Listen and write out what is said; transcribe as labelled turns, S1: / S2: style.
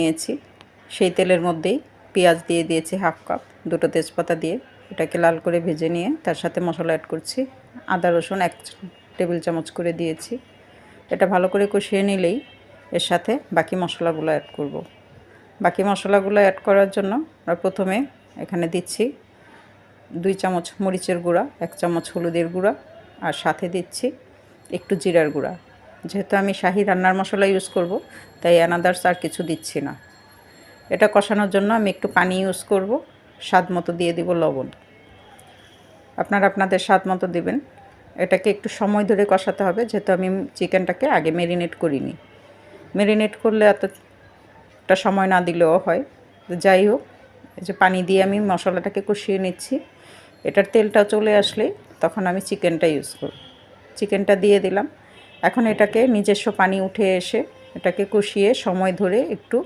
S1: নিয়েছি। সেই তেলের মধ্যেই পেঁয়াজ দিয়ে দিয়েছি হাফ কাপ, দুটো তেজপাতা দিয়ে এটাকে লাল করে ভেজে নিয়ে তার সাথে মশলা অ্যাড করছি। আদা রসুন 1 টেবিল চামচ করে দিয়েছি। এটা ভালো করে কষিয়ে নিলেই এর সাথে বাকি মশলাগুলো অ্যাড করব। বাকি মশলাগুলো অ্যাড করার জন্য আমরা প্রথমে এখানে দিচ্ছি 2 চামচ মরিচের গুঁড়া, 1 চামচ হলুদের গুঁড়া, আর সাথে দিচ্ছি একটু জিরার গুঁড়া। যেহেতু আমি শাহি রান্নার মশলা ইউজ করব, তাই আনাদার্স আর কিছু দিচ্ছি না। এটা কষানোর জন্য আমি একটু পানি ইউজ করব, স্বাদ মতো দিয়ে দিব লবণ। আপনারা আপনাদের স্বাদ মতো দেবেন। এটাকে একটু সময় ধরে কষাতে হবে, যেহেতু আমি চিকেনটাকে আগে ম্যারিনেট করিনি। ম্যারিনেট করলে এতটা সময় না দিলেও হয়। যাই হোক, এই যে পানি দিয়ে আমি মশলাটাকে কষিয়ে নিচ্ছি। এটার তেলটা চলে আসলে তখন আমি চিকেনটা ইউজ করব। চিকেনটা দিয়ে দিলাম। এখন এটাকে নিজস্ব পানি উঠে এসে এটাকে কষিয়ে সময় ধরে একটু